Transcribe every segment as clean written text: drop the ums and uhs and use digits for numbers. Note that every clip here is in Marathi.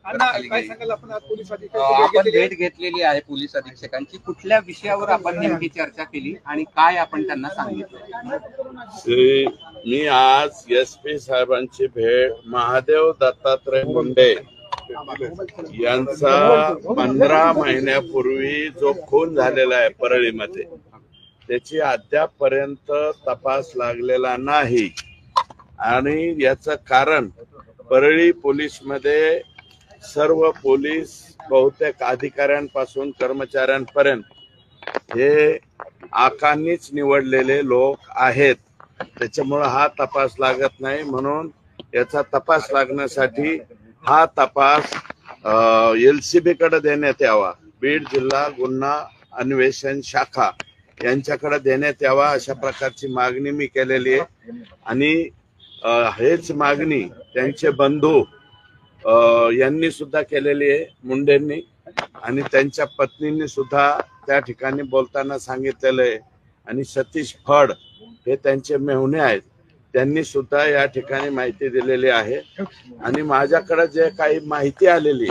काय सांगाल आपण पोलीस आपण भेट घेतलेली आहे पोलीस अधीक्षकांची, कुठल्या विषयावर आपण नेमकी चर्चा केली आणि काय आपण त्यांना सांगितलं? मी आज SP साहेबांची भेट महादेव दत्तात्रय मुंडे यांचा 15 महिन्यापूर्वी जो खून झालेला आहे परळीमध्ये त्याची अद्यापपर्यंत तपास लागलेला नाही आणि याचं कारण परळी पोलीसमध्ये सर्व पोलीस बहुतेक अधिकाऱ्यांपासून कर्मचाऱ्यांपर्यंत हे आकांनीच निवडलेले लोक आहेत. त्याच्यामुळे हा तपास लागत नाही. म्हणून याचा तपास लागण्यासाठी हा तपास LCB कडे देण्यात यावा, बीड जिल्हा गुन्हा अन्वेषण शाखा यांच्याकडे देण्यात यावा अशा प्रकारची मागणी मी केलेली आहे. आणि हेच मागणी त्यांचे बंधू यांनी सुद्धा केलेली आहे मुंडेंनी, आणि त्यांच्या पत्नींनी सुद्धा त्या ठिकाणी बोलताना सांगितलेलं आहे. आणि सतीश फड हे त्यांचे मेहुणे आहेत, त्यांनी सुद्धा या ठिकाणी माहिती दिलेली आहे. आणि माझ्याकडे जे काही माहिती आलेली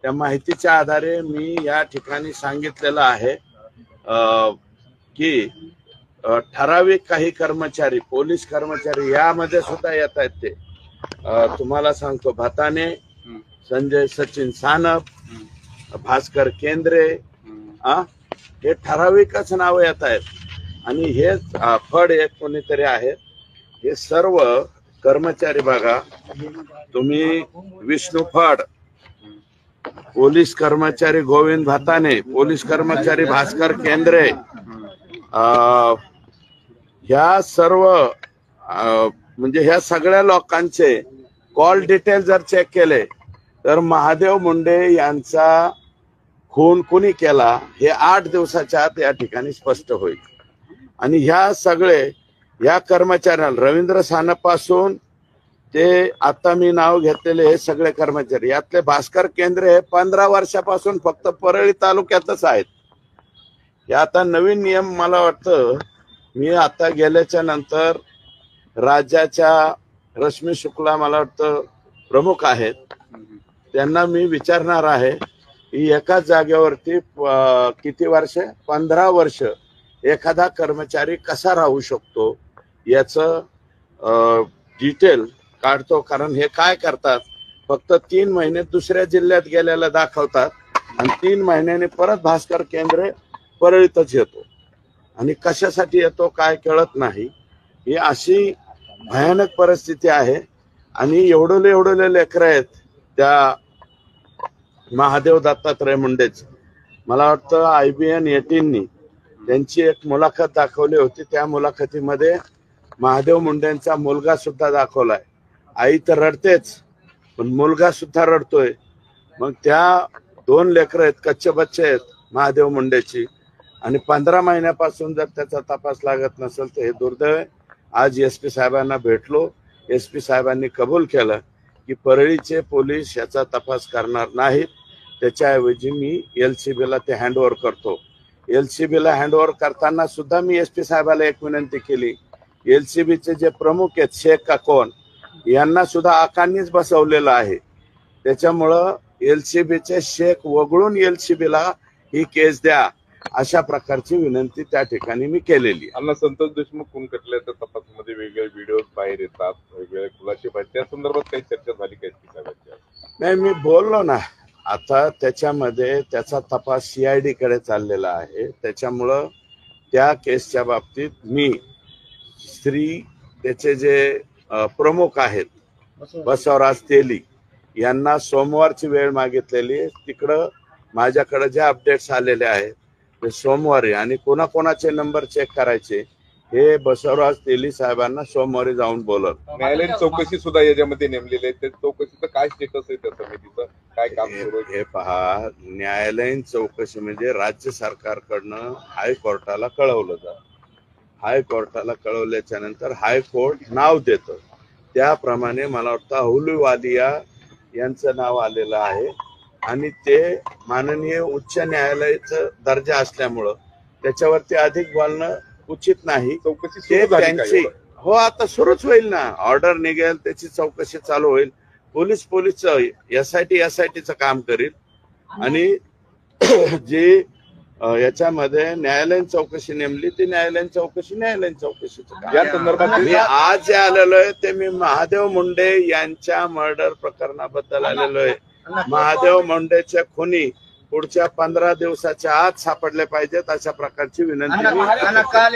त्या माहितीच्या आधारे मी या ठिकाणी सांगितलेलं आहे की ठराविक काही कर्मचारी, पोलीस कर्मचारी यामध्ये सुद्धा येत आहेत. ते तुम्हाला सांगतो, भाताने, संजय सचिन सानप, भास्कर केंद्रे, हे ठराविकच नाव येत आहेत. आणि हे फड एक कोणीतरी आहेत. हे सर्व कर्मचारी बघा तुम्ही, विष्णू फड, पोलीस कर्मचारी गोविंद भाताने, पोलीस कर्मचारी भास्कर केंद्रे, ह्या सर्व म्हणजे ह्या सगळ्या लोकांचे कॉल डिटेल जर चेक केले तर महादेव मुंडे यांचा खून कुणी केला हे 8 दिवसाच्या आत या ठिकाणी स्पष्ट होईल. आणि ह्या सगळे या कर्मचाऱ्यांना, रवींद्र सानपासून ते आता मी नाव घेतलेले हे सगळे कर्मचारी, यातले भास्कर केंद्रे हे 15 वर्षापासून फक्त परळी तालुक्यातच आहेत. हे आता नवीन नियम मला वाटतं, मी आता गेल्याच्या नंतर राज्याच्या रश्मी शुक्ला मला वाटतं प्रमुख आहेत, त्यांना मी विचारणार आहे की एकाच जागेवरती किती वर्ष, 15 वर्ष एखादा कर्मचारी कसा राहू शकतो याचं डिटेल काढतो. कारण हे काय करतात, फक्त 3 महिने दुसऱ्या जिल्ह्यात गेलेला दाखवतात आणि 3 महिन्याने परत भास्कर केंद्रे परळीतच येतो आणि कशासाठी येतो काय कळत नाही. ही अशी भयानक परिस्थिती आहे. आणि एवढले लेकरं आहेत त्या महादेव दत्तात्रय मुंडेच. मला वाटतं IBN 18नी त्यांची एक मुलाखत दाखवली होती. त्या मुलाखतीमध्ये महादेव मुंडेंचा मुलगा सुद्धा दाखवलाय. आई तर रडतेच पण मुलगा सुद्धा रडतोय. मग त्या 2 लेकरं आहेत, कच्चे बच्चे आहेत महादेव मुंडेची. आणि 15 महिन्यापासून जर त्याचा तपास लागत नसेल तर हे दुर्दैव आहे. आज SP साहेबांना भेटलो, SP साहेबांनी कबूल केलं की परळीचे पोलीस याचा तपास करणार नाहीत, त्याच्याऐवजी मी LCBला ते हँडओव्हर करतो. LCBला हँडओव्हर करताना सुद्धा मी SP साहेबाला एक विनंती केली, LCBचे जे प्रमुख आहेत शेख का कोण यांना सुद्धा आकांनीच बसवलेलं आहे. त्याच्यामुळं LCBचे शेख वगळून LCBला ही केस द्या अशा प्रकारची विनंती त्या ठिकाणी मी केलेली. अण्णा संतोष देशमुख खून खटल्याच्या तपासामध्ये वेगवेगळे व्हिडिओ बाहेर येतात, वेगवेगळे खुलासे बाहेर, त्या संदर्भात काही चर्चा झाली काय? नाही, मी बोललो ना आता, त्याच्यामध्ये त्याचा तपास CID कडे चाललेला आहे. त्याच्यामुळं त्या केसच्या बाबतीत मी त्याचे जे प्रमुख आहेत बसवराज तेली यांना सोमवारची वेळ मागितलेली आहे. तिकडं माझ्याकडे जे अपडेट्स आलेले आहेत ते सोमवारी, आणि कोणाकोणाचे नंबर चेक करायचे हे बसवराज तेली साहेबांना सोमवारी जाऊन बोलत. न्यायालयीन चौकशी सुद्धा याच्यामध्ये नेमलेली आहे, त्या चौकशीचं काय स्टेटस आहे, त्या समितीचं काय काम सुरू आहे? हे पहा, न्यायालयीन चौकशी म्हणजे राज्य सरकारकडनं हायकोर्टाला कळवलं जातं. हायकोर्टाला कळवल्याच्या नंतर हायकोर्ट नाव देतं. त्याप्रमाणे मला वाटतं अहलुवालिया यांचं नाव आलेलं आहे आणि ते माननीय उच्च न्यायालयाचं दर्जा असल्यामुळं त्याच्यावरती अधिक बोलणं उचित नाही. चौकशी त्यांची हो आता सुरूच होईल ना, ऑर्डर निघेल त्याची चौकशी चालू होईल. पोलीस SITचं काम करील आणि जी याच्यामध्ये न्यायालयीन चौकशी नेमली ती न्यायालयीन चौकशीचं काम. या संदर्भात मी आज जे आलेलो आहे ते मी महादेव मुंडे यांच्या मर्डर प्रकरणाबद्दल आलेलो आहे. महादेव मुंडेच्या खुनी पुढच्या 15 दिवसाच्या आत सापडले पाहिजेत अशा प्रकारची विनंती मी